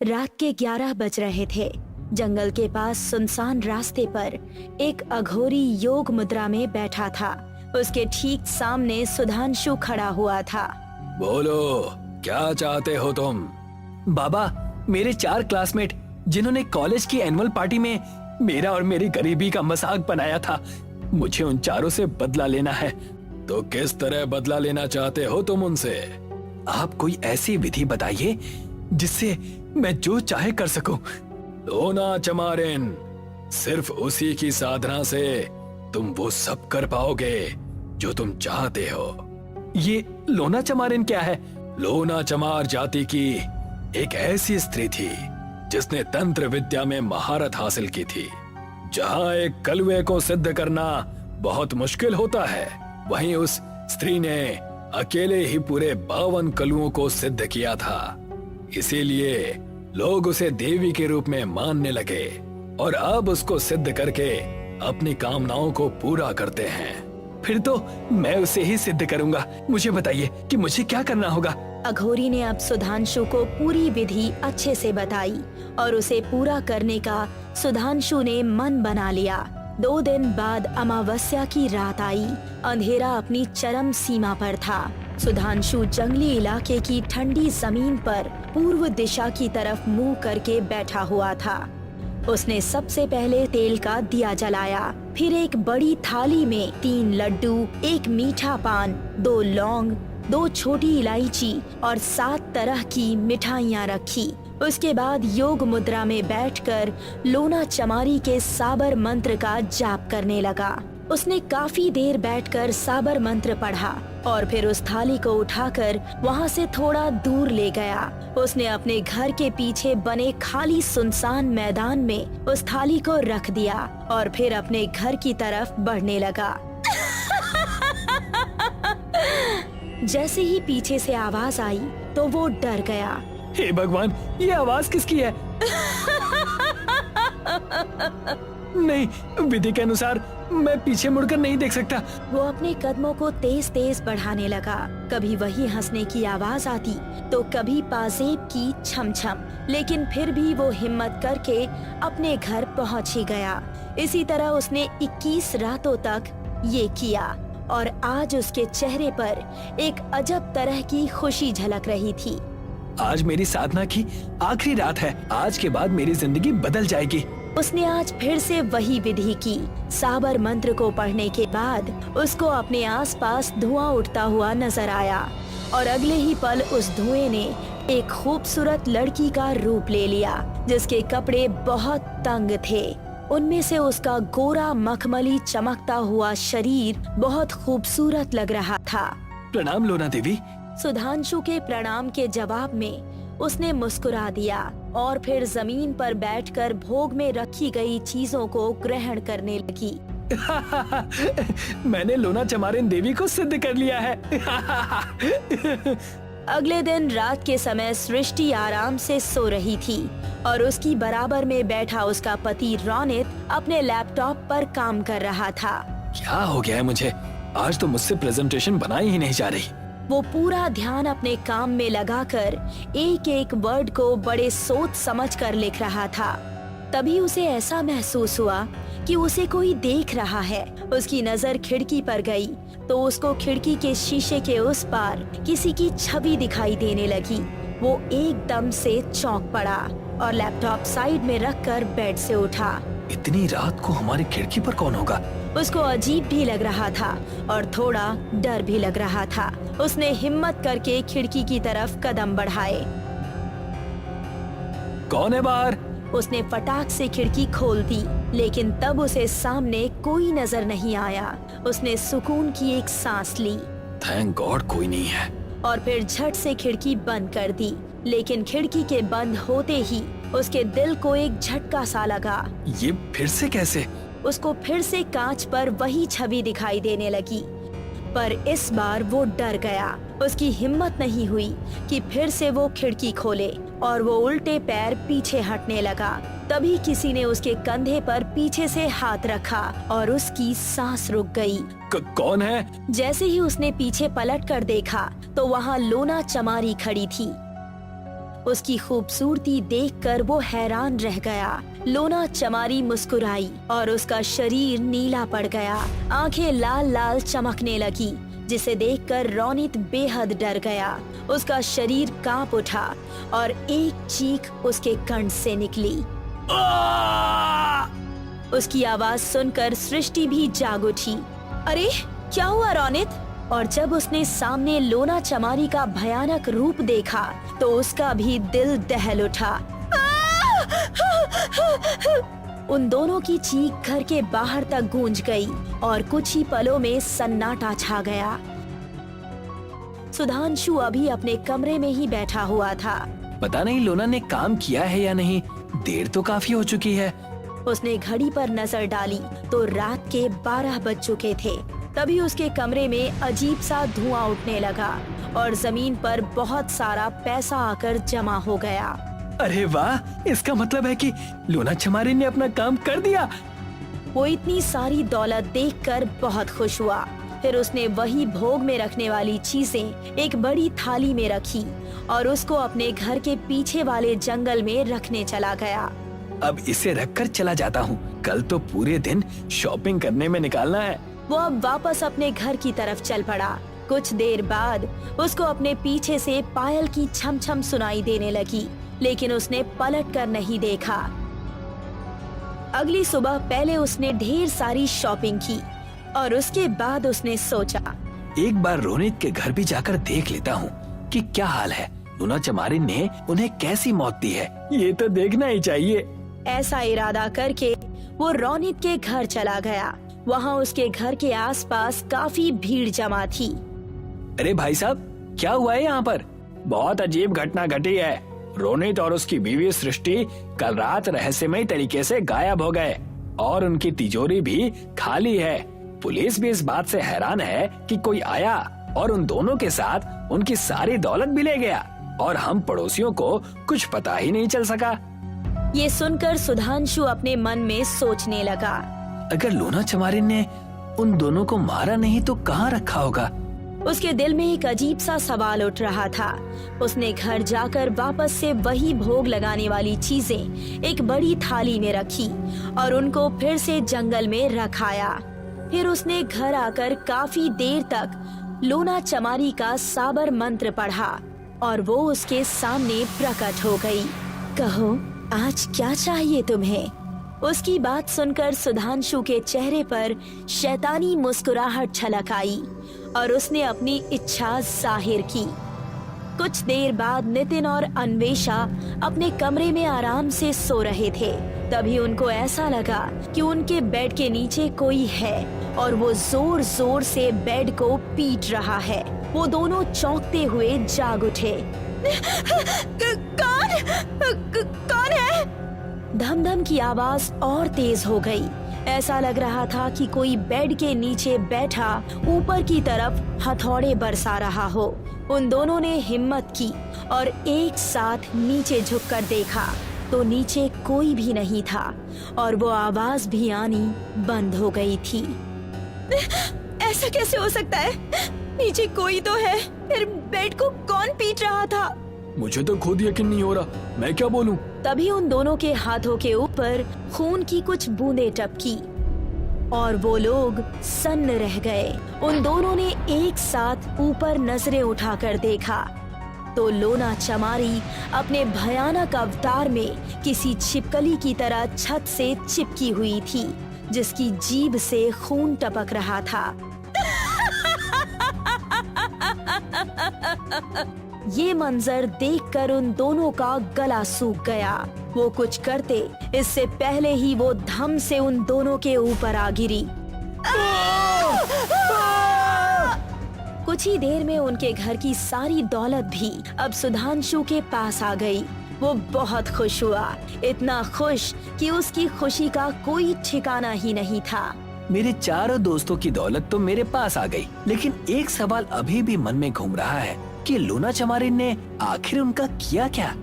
रात के 11 बज रहे थे। जंगल के पास सुनसान रास्ते पर एक अघोरी योग मुद्रा में बैठा था। उसके ठीक सामने सुधांशु खड़ा हुआ था। बोलो, क्या चाहते हो तुम? बाबा, मेरे 4 क्लासमेट जिन्होंने कॉलेज की एनुअल पार्टी में मेरा और मेरी गरीबी का मजाक बनाया था, मुझे उन चारों से बदला लेना है। तो किस तरह बदला लेना चाहते हो तुम उनसे? आप कोई ऐसी विधि बताइए जिससे मैं जो चाहे कर सकूं। लोना चमारिन, सिर्फ उसी की साधना से तुम वो सब कर पाओगे जो तुम चाहते हो। ये लोना चमारिन क्या है? लोना चमार जाति की एक ऐसी स्त्री थी जिसने तंत्र विद्या में महारत हासिल की थी। जहाँ एक कलुए को सिद्ध करना बहुत मुश्किल होता है, वहीं उस स्त्री ने अकेले ही पूरे 52 कलुओं को सिद्ध किया था। इसीलिए लोग उसे देवी के रूप में मानने लगे और अब उसको सिद्ध करके अपनी कामनाओं को पूरा करते हैं। फिर तो मैं उसे ही सिद्ध करूंगा। मुझे बताइए कि मुझे क्या करना होगा। अघोरी ने अब सुधांशु को पूरी विधि अच्छे से बताई और उसे पूरा करने का सुधांशु ने मन बना लिया। 2 दिन बाद अमावस्या की रात आई। अंधेरा अपनी चरम सीमा पर था। सुधांशु जंगली इलाके की ठंडी जमीन पर पूर्व दिशा की तरफ मुंह करके बैठा हुआ था। उसने सबसे पहले तेल का दिया जलाया, फिर एक बड़ी थाली में 3 लड्डू, 1 मीठा पान, 2 लौंग, 2 छोटी इलायची और 7 तरह की मिठाइयाँ रखी। उसके बाद योग मुद्रा में बैठकर लोना चमारी के साबर मंत्र का जाप करने लगा। उसने काफी देर बैठकर साबर मंत्र पढ़ा और फिर उस थाली को उठाकर वहाँ से थोड़ा दूर ले गया। उसने अपने घर के पीछे बने खाली सुनसान मैदान में उस थाली को रख दिया और फिर अपने घर की तरफ बढ़ने लगा। जैसे ही पीछे से आवाज आई तो वो डर गया। हे भगवान, ये आवाज किसकी है? नहीं, विधि के अनुसार मैं पीछे मुड़कर नहीं देख सकता। वो अपने कदमों को तेज तेज बढ़ाने लगा। कभी वही हंसने की आवाज आती तो कभी पाजेब की छम छम, लेकिन फिर भी वो हिम्मत करके अपने घर पहुंच ही गया। इसी तरह उसने 21 रातों तक ये किया और आज उसके चेहरे पर एक अजब तरह की खुशी झलक रही थी। आज मेरी साधना की आखिरी रात है। आज के बाद मेरी जिंदगी बदल जाएगी। उसने आज फिर से वही विधि की। साबर मंत्र को पढ़ने के बाद उसको अपने आसपास धुआं उठता हुआ नजर आया और अगले ही पल उस धुएं ने एक खूबसूरत लड़की का रूप ले लिया जिसके कपड़े बहुत तंग थे। उनमें से उसका गोरा मखमली चमकता हुआ शरीर बहुत खूबसूरत लग रहा था। प्रणाम लोना देवी। सुधांशु के प्रणाम के जवाब में उसने मुस्कुरा दिया और फिर जमीन पर बैठकर भोग में रखी गई चीजों को ग्रहण करने लगी। मैंने लोना चमारिन देवी को सिद्ध कर लिया है। अगले दिन रात के समय सृष्टि आराम से सो रही थी और उसकी बराबर में बैठा उसका पति रोनित अपने लैपटॉप पर काम कर रहा था। क्या हो गया है मुझे? आज तो मुझसे प्रेजेंटेशन बनाई ही नहीं जा रही। वो पूरा ध्यान अपने काम में लगाकर एक एक वर्ड को बड़े सोच समझ कर लिख रहा था। तभी उसे ऐसा महसूस हुआ कि उसे कोई देख रहा है। उसकी नजर खिड़की पर गई तो उसको खिड़की के शीशे के उस पार किसी की छवि दिखाई देने लगी। वो एकदम से चौंक पड़ा और लैपटॉप साइड में रखकर बेड से उठा। इतनी रात को हमारी खिड़की पर कौन होगा? उसको अजीब भी लग रहा था और थोड़ा डर भी लग रहा था। उसने हिम्मत करके खिड़की की तरफ कदम बढ़ाए। कौन है बाहर? उसने फटाक से खिड़की खोल दी, लेकिन तब उसे सामने कोई नजर नहीं आया। उसने सुकून की एक सांस ली। थैंक गॉड कोई नहीं है। और फिर झट से खिड़की बंद कर दी, लेकिन खिड़की के बंद होते ही उसके दिल को एक झटका सा लगा। ये फिर से कैसे? उसको फिर से कांच पर वही छवि दिखाई देने लगी, पर इस बार वो डर गया। उसकी हिम्मत नहीं हुई कि फिर से वो खिड़की खोले और वो उल्टे पैर पीछे हटने लगा। तभी किसी ने उसके कंधे पर पीछे से हाथ रखा और उसकी सांस रुक गई। कौन है? जैसे ही उसने पीछे पलट कर देखा तो वहाँ लोना चमारी खड़ी थी। उसकी खूबसूरती देखकर वो हैरान रह गया। लोना चमारी मुस्कुराई और उसका शरीर नीला पड़ गया, आंखें लाल लाल चमकने लगी, जिसे देखकर रोनित बेहद डर गया। उसका शरीर कांप उठा और एक चीख उसके कंठ से निकली। उसकी आवाज सुनकर सृष्टि भी जाग उठी। अरे क्या हुआ रोनित? और जब उसने सामने लोना चमारी का भयानक रूप देखा तो उसका भी दिल दहल उठा। उन दोनों की चीख घर के बाहर तक गूंज गई और कुछ ही पलों में सन्नाटा छा गया। सुधांशु अभी अपने कमरे में ही बैठा हुआ था। पता नहीं लोना ने काम किया है या नहीं, देर तो काफी हो चुकी है। उसने घड़ी पर नजर डाली तो रात के 12 बज चुके थे। तभी उसके कमरे में अजीब सा धुआं उठने लगा और जमीन पर बहुत सारा पैसा आकर जमा हो गया। अरे वाह, इसका मतलब है कि लोना चमारी ने अपना काम कर दिया। वो इतनी सारी दौलत देखकर बहुत खुश हुआ। फिर उसने वही भोग में रखने वाली चीजें एक बड़ी थाली में रखी और उसको अपने घर के पीछे वाले जंगल में रखने चला गया। अब इसे रखकर चला जाता हूँ, कल तो पूरे दिन शॉपिंग करने में निकालना है। वो अब वापस अपने घर की तरफ चल पड़ा। कुछ देर बाद उसको अपने पीछे से पायल की छम छम सुनाई देने लगी, लेकिन उसने पलट कर नहीं देखा। अगली सुबह पहले उसने ढेर सारी शॉपिंग की और उसके बाद उसने सोचा, एक बार रोनित के घर भी जाकर देख लेता हूँ कि क्या हाल है। लोना चमारी ने उन्हें कैसी मौत दी है, ये तो देखना ही चाहिए। ऐसा इरादा करके वो रोनित के घर चला गया। वहाँ उसके घर के आसपास काफी भीड़ जमा थी। अरे भाई साहब, क्या हुआ है यहाँ पर? बहुत अजीब घटना घटी है। रोनित और उसकी बीवी सृष्टि कल रात रहस्यमय तरीके से गायब हो गए और उनकी तिजोरी भी खाली है। पुलिस भी इस बात से हैरान है कि कोई आया और उन दोनों के साथ उनकी सारी दौलत भी ले गया और हम पड़ोसियों को कुछ पता ही नहीं चल सका। ये सुनकर सुधांशु अपने मन में सोचने लगा, अगर लोना चमारी ने उन दोनों को मारा नहीं तो कहाँ रखा होगा? उसके दिल में एक अजीब सा सवाल उठ रहा था। उसने घर जाकर वापस से वही भोग लगाने वाली चीजें एक बड़ी थाली में रखी और उनको फिर से जंगल में रखाया। फिर उसने घर आकर काफी देर तक लोना चमारी का साबर मंत्र पढ़ा और वो उसके सामने प्रकट हो गई। कहो, आज क्या चाहिए तुम्हें? उसकी बात सुनकर सुधांशु के चेहरे पर शैतानी मुस्कुराहट छलक आई और उसने अपनी इच्छा जाहिर की। कुछ देर बाद नितिन और अन्वेषा अपने कमरे में आराम से सो रहे थे। तभी उनको ऐसा लगा कि उनके बेड के नीचे कोई है और वो जोर जोर से बेड को पीट रहा है। वो दोनों चौंकते हुए जाग उठे। कौन है? धम धम की आवाज और तेज हो गई। ऐसा लग रहा था कि कोई बेड के नीचे बैठा ऊपर की तरफ हथौड़े बरसा रहा हो। उन दोनों ने हिम्मत की और एक साथ नीचे झुककर देखा तो नीचे कोई भी नहीं था और वो आवाज भी आनी बंद हो गई थी। ऐसा कैसे हो सकता है? नीचे कोई तो है, फिर बेड को कौन पीट रहा था? मुझे तो खुद यकीन नहीं हो रहा, मैं क्या बोलूं? तभी उन दोनों के हाथों के ऊपर खून की कुछ बूंदें टपकी और वो लोग सन्न रह गए। उन दोनों ने एक साथ ऊपर नजरें उठाकर देखा तो लोना चमारी अपने भयानक अवतार में किसी छिपकली की तरह छत से चिपकी हुई थी, जिसकी जीभ से खून टपक रहा था। ये मंजर देखकर उन दोनों का गला सूख गया। वो कुछ करते इससे पहले ही वो धम से उन दोनों के ऊपर आ गिरी। कुछ ही देर में उनके घर की सारी दौलत भी अब सुधांशु के पास आ गई। वो बहुत खुश हुआ, इतना खुश कि उसकी खुशी का कोई ठिकाना ही नहीं था। मेरे चारों दोस्तों की दौलत तो मेरे पास आ गई, लेकिन एक सवाल अभी भी मन में घूम रहा है कि लोना चमारी ने आखिर उनका किया क्या?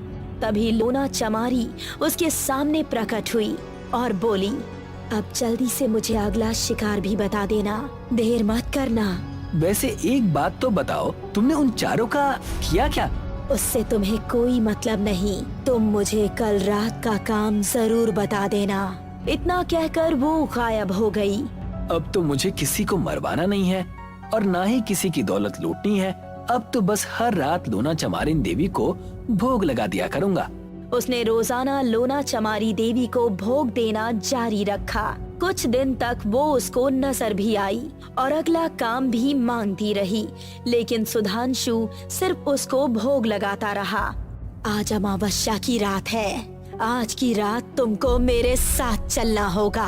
तभी लोना चमारी उसके सामने प्रकट हुई और बोली, अब जल्दी से मुझे अगला शिकार भी बता देना, देर मत करना। वैसे एक बात तो बताओ, तुमने उन चारों का किया क्या? उससे तुम्हें कोई मतलब नहीं। तुम मुझे कल रात का काम जरूर बता देना। इतना कहकर वो गायब हो गई। अब तो मुझे किसी को मरवाना नहीं है और ना ही किसी की दौलत लूटनी है। अब तो बस हर रात लोना चमारिन देवी को भोग लगा दिया करूँगा। उसने रोजाना लोना चमारी देवी को भोग देना जारी रखा। कुछ दिन तक वो उसको नजर भी आई और अगला काम भी मांगती रही, लेकिन सुधांशु सिर्फ उसको भोग लगाता रहा। आज अमावस्या की रात है। आज की रात तुमको मेरे साथ चलना होगा।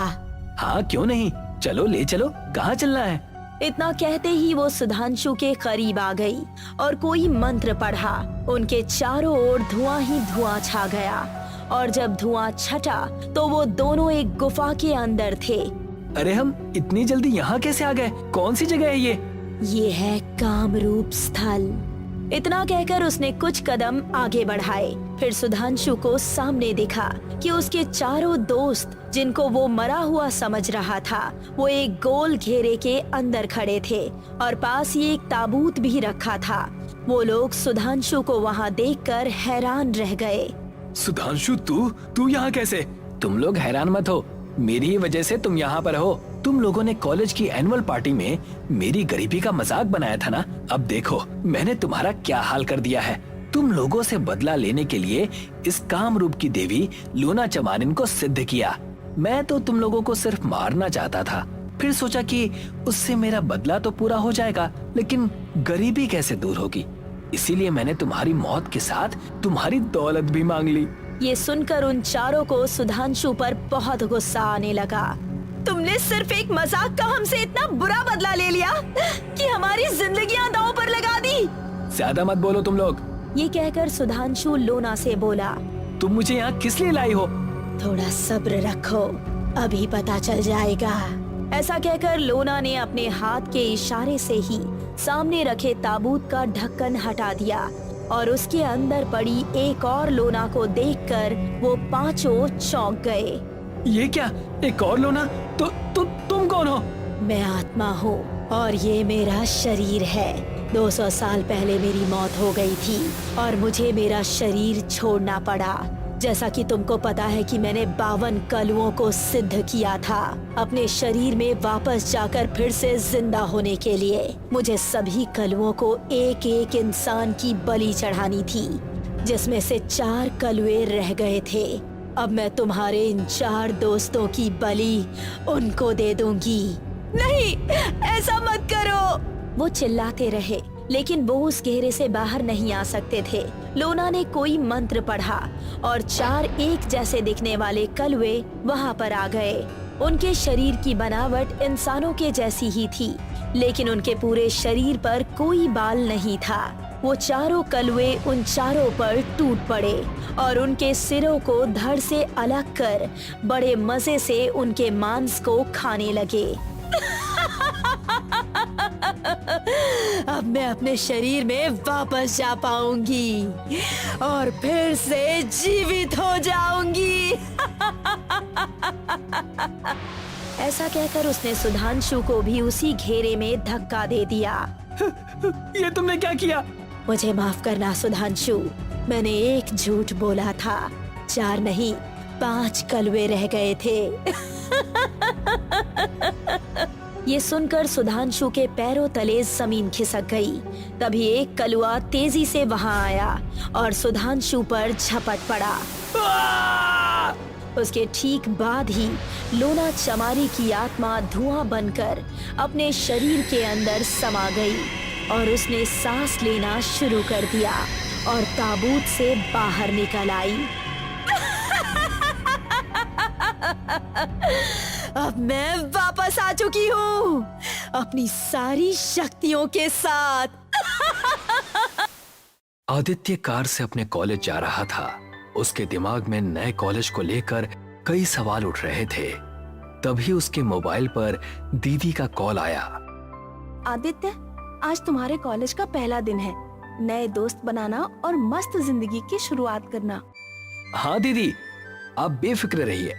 हाँ क्यों नहीं, चलो ले चलो। कहाँ चलना है? इतना कहते ही वो सुधांशु के करीब आ गई और कोई मंत्र पढ़ा। उनके चारों ओर धुआं ही धुआं छा गया और जब धुआं छटा तो वो दोनों एक गुफा के अंदर थे। अरे हम इतनी जल्दी यहाँ कैसे आ गए? कौन सी जगह है ये? ये है कामरूप स्थल। इतना कहकर उसने कुछ कदम आगे बढ़ाए। फिर सुधांशु को सामने दिखा कि उसके चारों दोस्त, जिनको वो मरा हुआ समझ रहा था, वो एक गोल घेरे के अंदर खड़े थे और पास ही एक ताबूत भी रखा था। वो लोग सुधांशु को वहाँ देखकर हैरान रह गए। सुधांशु, तू यहाँ कैसे? तुम लोग हैरान मत हो, मेरी ही वजह से तुम यहाँ पर हो। तुम लोगों ने कॉलेज की एनुअल पार्टी में मेरी गरीबी का मजाक बनाया था ना। अब देखो मैंने तुम्हारा क्या हाल कर दिया है। तुम लोगों से बदला लेने के लिए इस कामरूप की देवी लोना चमारिन को सिद्ध किया। मैं तो तुम लोगों को सिर्फ मारना चाहता था, फिर सोचा कि उससे मेरा बदला तो पूरा हो जाएगा, लेकिन गरीबी कैसे दूर होगी, इसीलिए मैंने तुम्हारी मौत के साथ तुम्हारी दौलत भी मांग ली। ये सुनकर उन चारों को सुधांशु पर बहुत गुस्सा आने लगा। तुमने सिर्फ एक मजाक का हमसे इतना बुरा बदला ले लिया कि हमारी जिंदगियां दांव पर लगा दी। ज्यादा मत बोलो तुम लोग। ये कहकर सुधांशु लोना से बोला, तुम मुझे यहाँ किस लिए लाई हो? थोड़ा सब्र रखो, अभी पता चल जाएगा। ऐसा कहकर लोना ने अपने हाथ के इशारे से ही सामने रखे ताबूत का ढक्कन हटा दिया और उसके अंदर पड़ी एक और लोना को देखकर वो पांचों चौंक गए। ये क्या, एक और लोना? तो तुम कौन हो? मैं आत्मा हूँ और ये मेरा शरीर है। 200 साल पहले मेरी मौत हो गई थी और मुझे मेरा शरीर छोड़ना पड़ा। जैसा कि तुमको पता है कि मैंने 52 कलुओं को सिद्ध किया था अपने शरीर में वापस जाकर फिर से जिंदा होने के लिए। मुझे सभी कलुओं को एक एक इंसान की बलि चढ़ानी थी, जिसमें से 4 कलुए रह गए थे। अब मैं तुम्हारे इन 4 दोस्तों की बलि उनको दे दूंगी। नहीं, ऐसा मत करो। वो चिल्लाते रहे, लेकिन वो उस घेरे से बाहर नहीं आ सकते थे। लोना ने कोई मंत्र पढ़ा और 4 एक जैसे दिखने वाले कलुए वहाँ पर आ गए। उनके शरीर की बनावट इंसानों के जैसी ही थी, लेकिन उनके पूरे शरीर पर कोई बाल नहीं था। वो चारों कलुए उन चारों पर टूट पड़े और उनके सिरों को धड़ से अलग कर बड़े मजे से उनके मांस को खाने लगे। अब मैं अपने शरीर में वापस जा पाऊंगी और फिर से जीवित हो जाऊंगी। ऐसा कहकर उसने सुधांशु को भी उसी घेरे में धक्का दे दिया। ये तुमने क्या किया? मुझे माफ करना सुधांशु, मैंने एक झूठ बोला था। 4 नहीं 5 कलुए रह गए थे। ये सुनकर सुधांशु के पैरों तले जमीन खिसक गई। तभी एक कलुआ तेजी से वहां आया और सुधांशु पर झपट पड़ा। उसके ठीक बाद ही लोना चमारी की आत्मा धुआं बनकर अपने शरीर के अंदर समा गई और उसने सांस लेना शुरू कर दिया और ताबूत से बाहर निकल आई। अब मैं वापस आ चुकी हूँ अपनी सारी शक्तियों के साथ। आदित्य कार से अपने कॉलेज जा रहा था। उसके दिमाग में नए कॉलेज को लेकर कई सवाल उठ रहे थे। तभी उसके मोबाइल पर दीदी का कॉल आया। आदित्य, आज तुम्हारे कॉलेज का पहला दिन है। नए दोस्त बनाना और मस्त जिंदगी की शुरुआत करना। हाँ दीदी, आप बेफिक्र रहिए।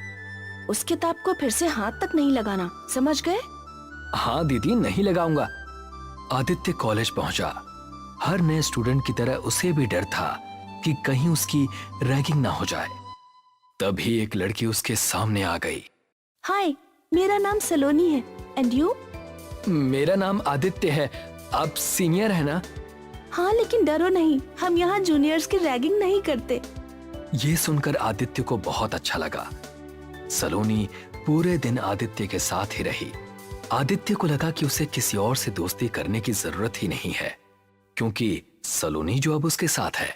उस किताब को फिर से हाथ तक नहीं लगाना, समझ गए? हाँ दीदी, नहीं लगाऊंगा। आदित्य कॉलेज पहुंचा। हर नए स्टूडेंट की तरह उसे भी डर था कि कहीं उसकी रैगिंग ना हो जाए। तभी एक लड़की उसके सामने आ गई। हाय, मेरा नाम सलोनी है। And you? मेरा नाम आदित्य है। आप सीनियर है ना? हाँ, लेकिन डरो नहीं, हम यहाँ जूनियर्स की रैगिंग नहीं करते। ये सुनकर आदित्य को बहुत अच्छा लगा। सलोनी पूरे दिन आदित्य के साथ ही रही। आदित्य को लगा कि उसे किसी और से दोस्ती करने की जरूरत ही नहीं है, क्योंकि सलोनी जो अब उसके साथ है।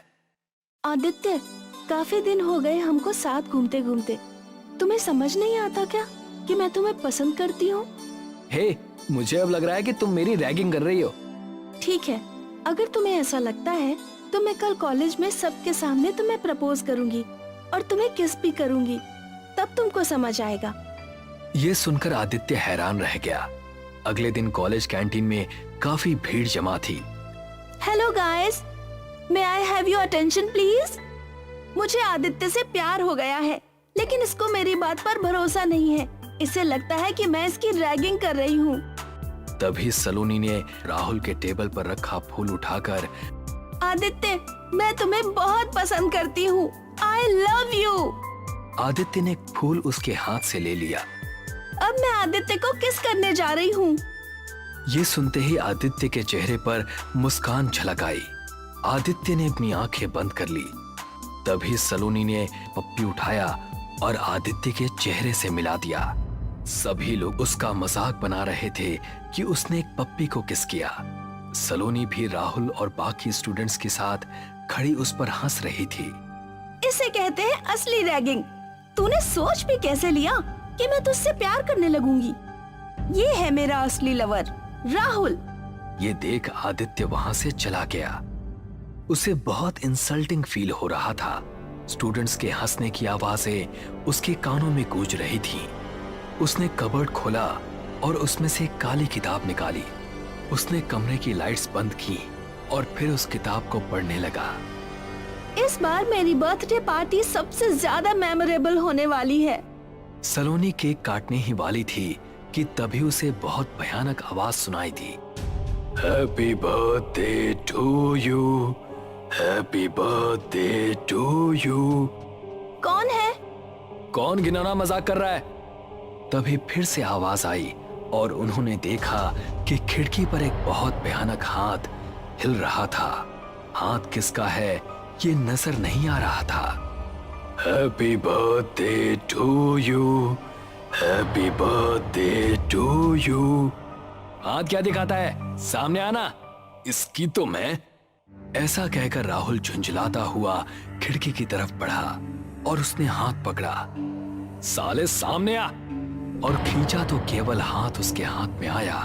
आदित्य, काफी दिन हो गए हमको साथ घूमते घूमते। तुम्हें समझ नहीं आता क्या कि मैं तुम्हें पसंद करती हूँ? हे, मुझे अब लग रहा है कि तुम मेरी रैगिंग कर रही हो। ठीक है, अगर तुम्हें ऐसा लगता है तो मैं कल कॉलेज में सबके सामने तुम्हें प्रपोज करूंगी और तुम्हें किस भी करूंगी, तब तुमको समझ आएगा। ये सुनकर आदित्य हैरान रह गया। अगले दिन कॉलेज कैंटीन में काफी भीड़ जमा थी। Hello guys, may I have your attention please? मुझे आदित्य से प्यार हो गया है, लेकिन इसको मेरी बात पर भरोसा नहीं है। इसे लगता है कि मैं इसकी रैगिंग कर रही हूँ। तभी सलोनी ने राहुल के टेबल पर रखा फूल उठाकर, आदित्य, मैं तुम्हें बहुत पसंद करती हूँ। I love you. आदित्य ने फूल उसके हाथ से ले लिया। अब मैं आदित्य को किस करने जा रही हूँ। ये सुनते ही आदित्य के चेहरे पर मुस्कान झलक आई। आदित्य ने अपनी आंखें बंद कर ली। तभी सलोनी ने पप्पी उठाया और आदित्य के चेहरे से मिला दिया। सभी लोग उसका मजाक बना रहे थे कि उसने एक पप्पी को किस किया। सलोनी भी राहुल और बाकी स्टूडेंट्स के साथ खड़ी उस पर हंस रही थी। इसे कहते हैं असली रैगिंग। तूने सोच भी कैसे लिया कि मैं तुझसे प्यार करने लगूंगी? ये है मेरा असली लवर, राहुल। ये देख आदित्य वहां से चला गया। उसे बहुत इंसल्टिंग फील हो रहा था। स्टूडेंट्स के हंसने की आवाजें उसके कानों में गूंज रही थीं। उसने कबर्ड खोला और उसमें से एक काली किताब निकाली। उसने कमरे की लाइट्स बंद की और फिर उस किताब को पढ़ने लगा। इस बार मेरी बर्थडे पार्टी सबसे ज्यादा मेमोरेबल होने वाली है। सलोनी केक काटने ही वाली थी कि तभी उसे बहुत भयानक आवाज सुनाई दी। Happy birthday to you, happy birthday to you. कौन है? कौन घिनौना मजाक कर रहा है? तभी फिर से आवाज आई और उन्होंने देखा कि खिड़की पर एक बहुत भयानक हाथ हिल रहा था। हाथ किसका है ये नजर नहीं आ रहा था। Happy birthday to you, happy birthday to you. हाथ क्या दिखाता है? सामने आना, इसकी तो मैं। ऐसा कहकर राहुल झुंझलाता हुआ खिड़की की तरफ बढ़ा और उसने हाथ पकड़ा। साले सामने आ! और खींचा तो केवल हाथ उसके हाथ में आया।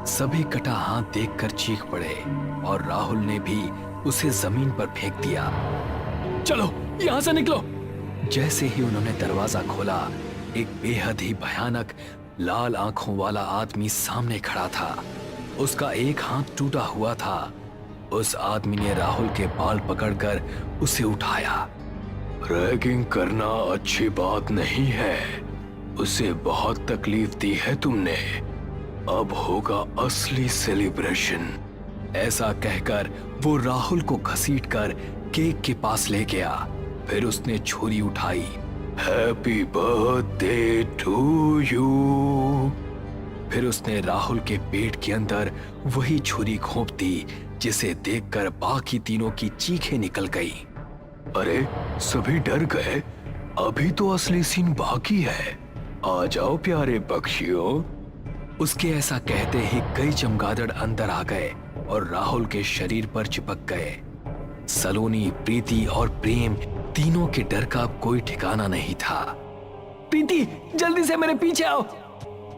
सभी कटा हाथ देखकर चीख पड़े और राहुल ने भी उसे जमीन पर फेंक दिया। चलो यहां से निकलो। जैसे ही उन्होंने दरवाजा खोला, एक बेहद ही भयानक लाल आंखों वाला आदमी सामने खड़ा था। उसका एक हाथ टूटा हुआ था। उस आदमी ने राहुल के बाल पकड़कर उसे उठाया। रैगिंग करना अच्छी बात नहीं है, उसे बहुत तकलीफ दी है तुमने। अब होगा असली सेलिब्रेशन। ऐसा कहकर वो राहुल को घसीटकर केक के पास ले गया। फिर उसने छुरी उठाई। Happy birthday to you. फिर उसने राहुल के पेट के अंदर वही छुरी घोंप दी, जिसे देखकर बाकी तीनों की चीखें निकल गई। अरे सभी डर गए, अभी तो असली सीन बाकी है। आ जाओ प्यारे पक्षियों। उसके ऐसा कहते ही कई चमगादड़ अंदर आ गए और राहुल के शरीर पर चिपक गए। सलोनी, प्रीति और प्रेम तीनों के डर का अब कोई ठिकाना नहीं था। प्रीति जल्दी से मेरे पीछे आओ।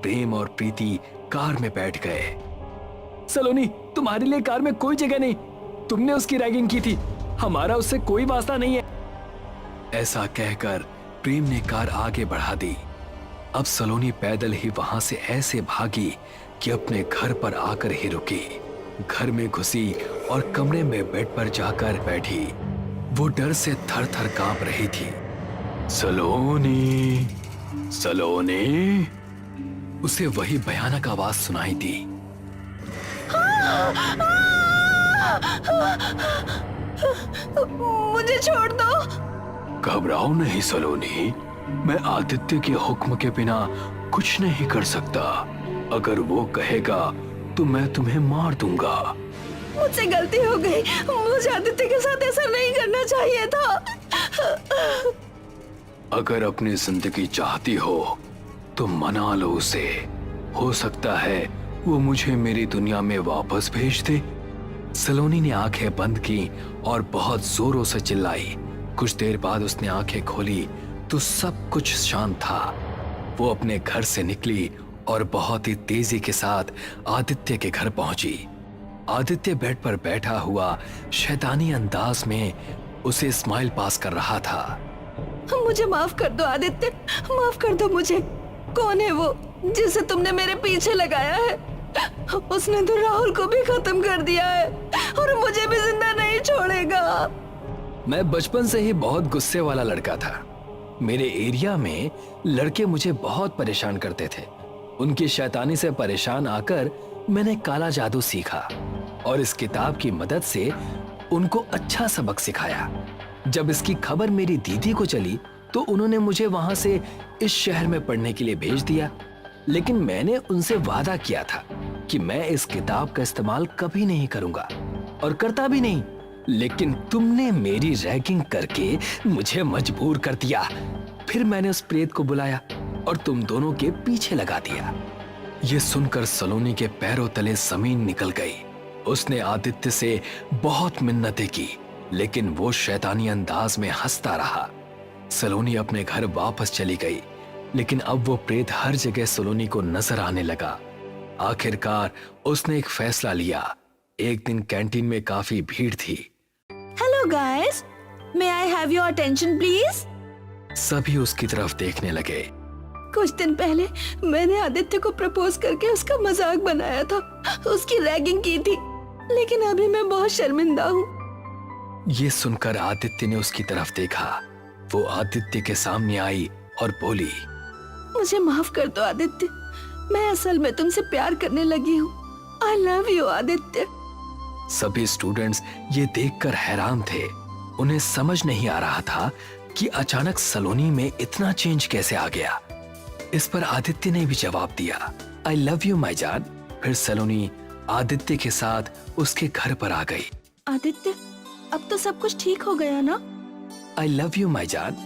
प्रेम और प्रीति कार में बैठ गए। सलोनी, तुम्हारे लिए कार में कोई जगह नहीं, तुमने उसकी रैगिंग की थी, हमारा उससे कोई वास्ता नहीं है। ऐसा कहकर प्रेम ने कार आगे बढ़ा दी। अब सलोनी पैदल ही वहां से ऐसे भागी कि अपने घर पर आकर ही रुकी। घर में घुसी और कमरे में बेड पर जाकर बैठी। वो डर से थर थर कांप रही थी। सलोनी, सलोनी। उसे वही भयानक आवाज सुनाई दी। हाँ! मुझे छोड़ दो। घबराओ नहीं सलोनी, मैं आदित्य के हुक्म के बिना कुछ नहीं कर सकता। अगर वो कहेगा तो मैं तुम्हें मार दूंगा। मुझसे गलती हो गई, मुझे आदित्य के साथ ऐसा नहीं करना चाहिए था। अगर अपनी जिंदगी चाहती हो तो मना लो उसे। हो सकता है वो मुझे मेरी दुनिया में वापस भेज दे। सलोनी ने आंखें बंद की और बहुत जोरों से चिल्लाई। कुछ देर बाद उसने आंखें खोली तो सब कुछ शांत था। वो अपने घर से निकली और बहुत ही तेजी के साथ आदित्य के घर पहुंची। आदित्य बेड पर बैठा हुआ शैतानी अंदाज में उसे स्माइल पास कर रहा था। मुझे माफ कर दो आदित्य, माफ कर दो मुझे। कौन है वो जिसे तुमने मेरे पीछे लगाया है? उसने तो राहुल को भी खत्म कर दिया है और मुझे भी जिंदा नहीं छोड़ेगा। मैं बचपन से ही बहुत गुस्से वाला लड़का था। मेरे एरिया में लड़के मुझे बहुत परेशान करते थे। उनकी शैतानी से परेशान आकर मैंने काला जादू सीखा और इस किताब की मदद से उनको अच्छा सबक सिखाया। जब इसकी खबर मेरी दीदी को चली तो उन्होंने मुझे वहां से इस शहर में पढ़ने के लिए भेज दिया। लेकिन मैंने उनसे वादा किया था कि मैं इस किताब का इस्तेमाल कभी नहीं करूंगा और करता भी नहीं। लेकिन तुमने मेरी रैगिंग करके मुझे मजबूर कर दिया। फिर मैंने उस प्रेत को बुलाया और तुम दोनों के पीछे लगा दिया। ये सुनकर सलोनी के पैरों तले जमीन निकल गई। उसने आदित्य से बहुत मिन्नतें की, लेकिन वो शैतानी अंदाज में हंसता रहा। सलोनी अपने घर वापस चली गई, लेकिन अब वो प्रेत हर जगह सलोनी को नजर आने लगा। आखिरकार उसने एक फैसला लिया। एक दिन कैंटीन में काफी भीड़ थी। Hello guys, may I have your attention please? सभी उसकी तरफ देखने लगे। कुछ दिन पहले मैंने आदित्य को प्रपोज करके उसका मजाक बनाया था, उसकी रैगिंग की थी, लेकिन अभी मैं बहुत शर्मिंदा हूँ। ये सुनकर आदित्य ने उसकी तरफ देखा। वो आदित्य के सामने आई और बोली, मुझे माफ कर दो आदित्य, मैं असल में तुमसे प्यार करने लगी हूँ। I love you Aditya. सभी स्टूडेंट्स ये देखकर हैरान थे। उन्हें समझ नहीं आ रहा था कि अचानक सलोनी में इतना चेंज कैसे आ गया। इस पर आदित्य ने भी जवाब दिया, आई लव यू माई जान। फिर सलोनी आदित्य के साथ उसके घर पर आ गई। आदित्य, अब तो सब कुछ ठीक हो गया ना? आई लव यू माई जान।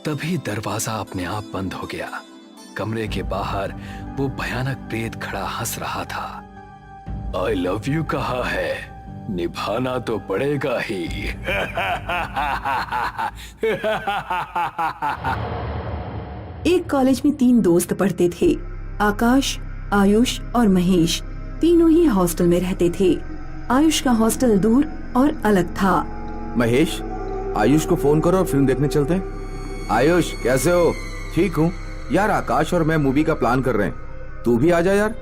तभी दरवाजा अपने आप बंद हो गया। कमरे के बाहर वो भयानक प्रेत खड़ा हंस रहा था। आई लव यू कहा है, निभाना तो पड़ेगा ही। एक कॉलेज में 3 दोस्त पढ़ते थे, आकाश, आयुष और महेश। तीनों ही हॉस्टल में रहते थे। आयुष का हॉस्टल दूर और अलग था। महेश, आयुष को फोन करो और फिल्म देखने चलते हैं। आयुष, कैसे हो? ठीक हूँ यार, आकाश और मैं मूवी का प्लान कर रहे हैं, तू भी आ जा यार।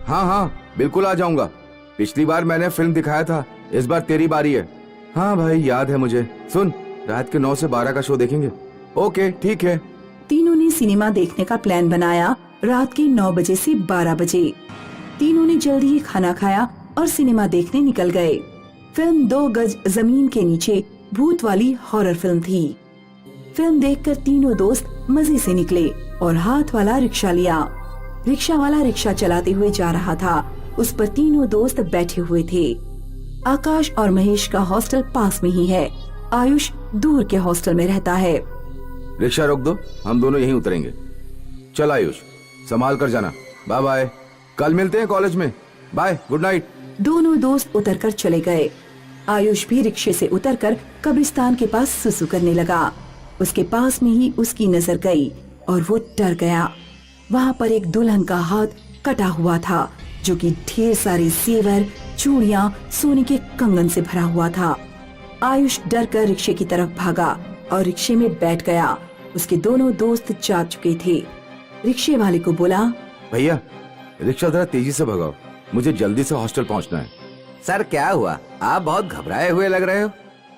हाँ हाँ बिल्कुल आ जाऊंगा। पिछली बार मैंने फिल्म दिखाया था, इस बार तेरी बारी है। हाँ भाई याद है मुझे। सुन, रात के 9 से 12 का शो देखेंगे। ओके ठीक है। तीनों ने सिनेमा देखने का प्लान बनाया। रात के 9 बजे से 12 बजे तीनों ने जल्दी ही खाना खाया और सिनेमा देखने निकल गए। फिल्म 2 गज जमीन के नीचे भूत वाली हॉरर फिल्म थी। फिल्म देखकर तीनों दोस्त मजे से निकले और हाथ वाला रिक्शा लिया। रिक्शा वाला रिक्शा चलाते हुए जा रहा था। उस पर तीनों दोस्त बैठे हुए थे। आकाश और महेश का हॉस्टल पास में ही है। आयुष दूर के हॉस्टल में रहता है। रिक्शा रोक दो, हम दोनों यहीं उतरेंगे। चल आयुष, संभाल कर जाना। बाय बाय, कल मिलते हैं कॉलेज में। Bye, good night. दोनों दोस्त उतरकर चले गए। आयुष भी रिक्शे से उतरकर कब्रिस्तान के पास सुसु करने लगा। उसके पास में ही उसकी नजर गई और वो डर गया। वहाँ पर एक दुल्हन का हाथ कटा हुआ था, जो कि ढेर सारे जेवर, चूड़ियाँ, सोने के कंगन से भरा हुआ था। आयुष डर कर रिक्शे की तरफ भागा और रिक्शे में बैठ गया। उसके दोनों दोस्त जा चुके थे। रिक्शे वाले को बोला, भैया रिक्शा जरा तेजी से भगाओ, मुझे जल्दी से हॉस्टल पहुंचना है। सर क्या हुआ, आप बहुत घबराए हुए लग रहे हो।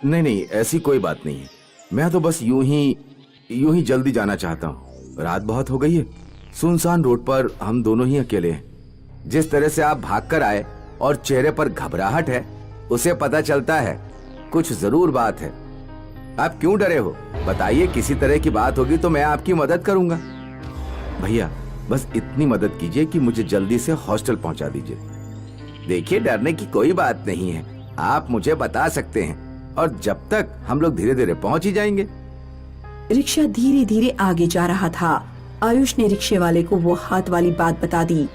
नहीं नहीं, ऐसी कोई बात नहीं है। मैं तो बस यूं ही जल्दी जाना चाहता हूँ। रात बहुत हो गई है। सुनसान रोड पर हम दोनों ही अकेले हैं। जिस तरह से आप भागकर आए और चेहरे पर घबराहट है, उसे पता चलता है कुछ जरूर बात है। आप क्यों डरे हो? बताइए, किसी तरह की बात होगी तो मैं आपकी मदद करूंगा। भैया, बस इतनी मदद कीजिए कि मुझे जल्दी से हॉस्टल पहुंचा दीजिए। देखिए, डरने की कोई बात नहीं है, आप मुझे बता सकते हैं और जब तक हम लोग धीरे धीरे पहुंच ही जाएंगे। रिक्शा धीरे धीरे आगे जा रहा था। आयुष ने रिक्शे वाले को वो हाथ वाली बात बता दी।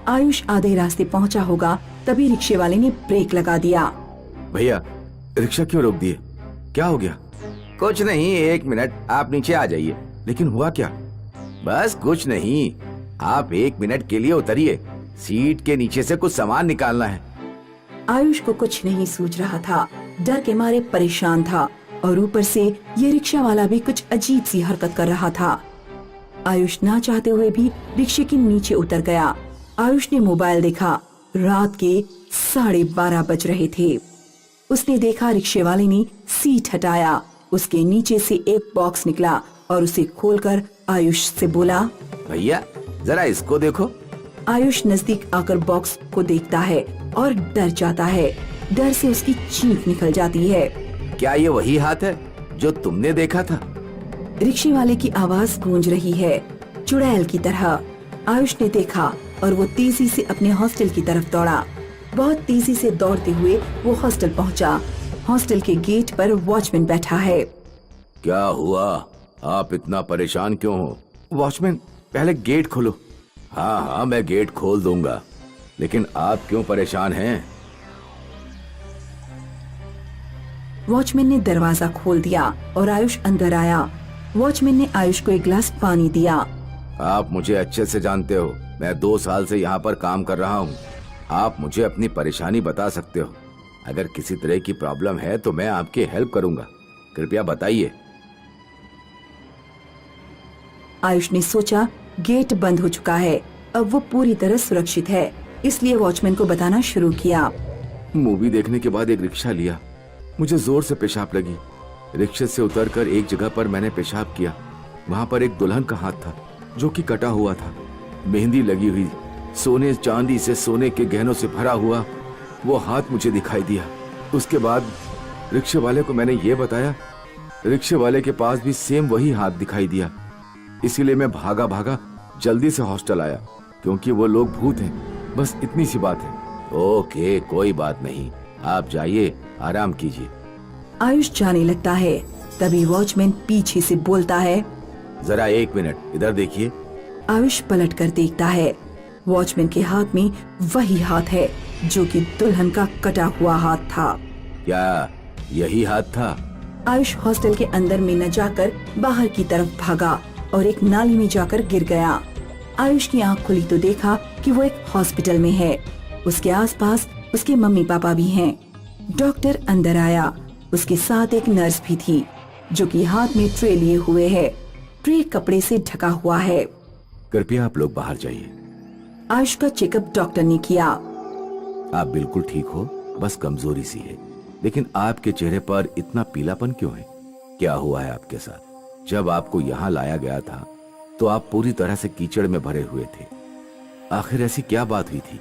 आयुष आधे रास्ते पहुंचा होगा, तभी रिक्शे वाले ने ब्रेक लगा दिया। भैया, रिक्शा क्यों रोक दिए? क्या हो गया? कुछ नहीं, 1 मिनट, आप नीचे आ जाइए। लेकिन हुआ क्या? बस कुछ नहीं, आप 1 मिनट के लिए उतरिए, सीट के नीचे से कुछ सामान निकालना है। आयुष को कुछ नहीं सूझ रहा था, डर के मारे परेशान था और ऊपर से ये रिक्शा वाला भी कुछ अजीब सी हरकत कर रहा था। आयुष ना चाहते हुए भी रिक्शे के नीचे उतर गया। आयुष ने मोबाइल देखा, रात के 12:30 बज रहे थे। उसने देखा रिक्शे वाले ने सीट हटाया, उसके नीचे से एक बॉक्स निकला और उसे खोलकर आयुष से बोला, भैया जरा इसको देखो। आयुष नजदीक आकर बॉक्स को देखता है और डर जाता है। डर से उसकी चीख निकल जाती है। क्या ये वही हाथ है जो तुमने देखा था? रिक्शे वाले की आवाज गूंज रही है, चुड़ैल की तरह। आयुष ने देखा और वो तेजी से अपने हॉस्टल की तरफ दौड़ा। बहुत तेजी से दौड़ते हुए वो हॉस्टल पहुंचा। हॉस्टल के गेट पर वॉचमैन बैठा है। क्या हुआ? आप इतना परेशान क्यों हो? वॉचमैन, पहले गेट खोलो। हाँ हाँ, मैं गेट खोल दूंगा, लेकिन आप क्यों परेशान हैं? वॉचमैन ने दरवाजा खोल दिया और आयुष अंदर आया। वॉचमैन ने आयुष को एक गिलास पानी दिया। आप मुझे अच्छे से जानते हो, मैं 2 साल से यहाँ पर काम कर रहा हूँ। आप मुझे अपनी परेशानी बता सकते हो। अगर किसी तरह की प्रॉब्लम है तो मैं आपकी हेल्प करूंगा, कृपया बताइए। आयुष ने सोचा गेट बंद हो चुका है, अब वो पूरी तरह सुरक्षित है, इसलिए वॉचमैन को बताना शुरू किया। मूवी देखने के बाद एक रिक्शा लिया, मुझे जोर से पेशाब लगी। रिक्शे से उतरकर एक जगह पर मैंने पेशाब किया। वहाँ पर एक दुल्हन का हाथ था जो कि कटा हुआ था, मेहंदी लगी हुई, सोने चांदी से सोने के गहनों से भरा हुआ वो हाथ मुझे दिखाई दिया। उसके बाद रिक्शे वाले को मैंने ये बताया। रिक्शे वाले के पास भी सेम वही हाथ दिखाई दिया। इसीलिए मैं भागा भागा जल्दी से हॉस्टल आया, क्योंकि वो लोग भूत हैं। बस इतनी सी बात है। ओके, कोई बात नहीं, आप जाइए, आराम कीजिए। आयुष जाने लगता है, तभी वॉचमैन पीछे से बोलता है, जरा 1 मिनट इधर देखिए। आयुष पलट कर देखता है, वॉचमैन के हाथ में वही हाथ है जो कि दुल्हन का कटा हुआ हाथ था। क्या यही हाथ था? आयुष हॉस्टल के अंदर में न जाकर बाहर की तरफ भागा और एक नाली में जाकर गिर गया। आयुष की आंख खुली तो देखा कि वो एक हॉस्पिटल में है। उसके आसपास उसके मम्मी पापा भी हैं। डॉक्टर अंदर आया, उसके साथ एक नर्स भी थी जो कि हाथ में ट्रे लिए हुए है। ट्रे कपड़े से ढका हुआ है। कृपया आप लोग बाहर जाइए। आयुष का चेकअप डॉक्टर ने किया। आप बिल्कुल ठीक हो, बस कमजोरी सी है। लेकिन आपके चेहरे पर इतना पीलापन क्यों है? क्या हुआ है आपके साथ? जब आपको यहाँ लाया गया था तो आप पूरी तरह से कीचड़ में भरे हुए थे। आखिर ऐसी क्या बात हुई थी?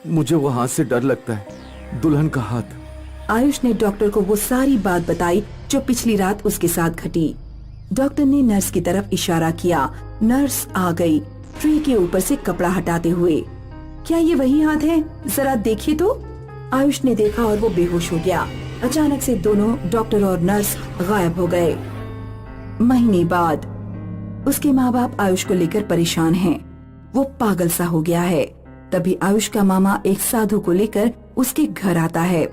मुझे वो हाथ से डर लगता है, दुल्हन का हाथ। आयुष ने डॉक्टर को वो सारी बात बताई जो पिछली रात उसके साथ घटी। डॉक्टर ने नर्स की तरफ इशारा किया। नर्स आ गई, ट्रे के ऊपर से कपड़ा हटाते हुए। क्या ये वही हाथ है? जरा देखिए तो। आयुष ने देखा और वो बेहोश हो गया। अचानक से दोनों डॉक्टर और नर्स गायब हो गए। महीने बाद उसके माँ बाप आयुष को लेकर परेशान हैं। वो पागल सा हो गया है। तभी आयुष का मामा एक साधु को लेकर उसके घर आता है।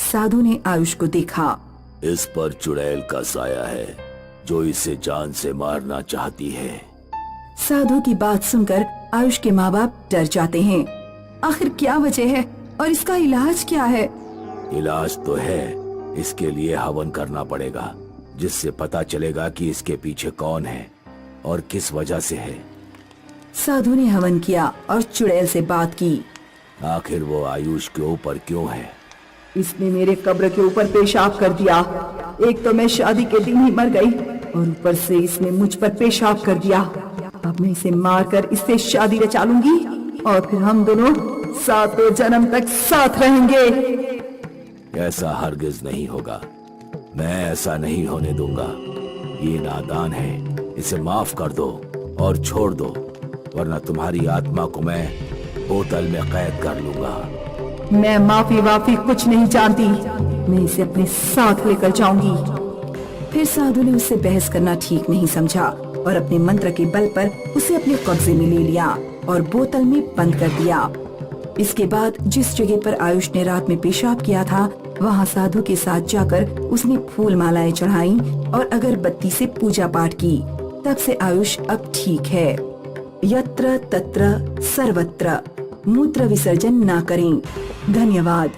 साधु ने आयुष को देखा। इस पर चुड़ैल का साया है जो इसे जान से मारना चाहती है। साधु की बात सुनकर आयुष के माँ बाप डर जाते हैं। आखिर क्या वजह है और इसका इलाज क्या है? इलाज तो है, इसके लिए हवन करना पड़ेगा, जिससे पता चलेगा कि इसके पीछे कौन है और किस वजह से है। साधु ने हवन किया और चुड़ैल से बात की। आखिर वो आयुष के ऊपर क्यों है? इसने मेरे कब्र के ऊपर पेशाब कर दिया। एक तो मैं शादी के दिन ही मर गई, और ऊपर से इसने मुझ पर पेशाब कर दिया। अब मैं इसे मारकर इससे शादी रचा लूंगी और फिर हम दोनों सातों जन्म तक साथ रहेंगे। ऐसा हरगिज नहीं होगा, मैं ऐसा नहीं होने दूंगा। ये नादान है, इसे माफ कर दो और छोड़ दो, वरना तुम्हारी आत्मा को मैं बोतल में कैद कर लूंगा। मैं माफी वाफी कुछ नहीं जानती, मैं इसे अपने साथ लेकर जाऊंगी। फिर साधु ने उससे बहस करना ठीक नहीं समझा और अपने मंत्र के बल पर उसे अपने कब्जे में ले लिया और बोतल में बंद कर दिया। इसके बाद जिस जगह पर आयुष ने रात में पेशाब किया था, वहाँ साधु के साथ जाकर उसने फूल मालाएं चढ़ाई और अगरबत्ती से पूजा पाठ की। तब से आयुष अब ठीक है। यत्र तत्र सर्वत्र मूत्र विसर्जन ना करें। धन्यवाद।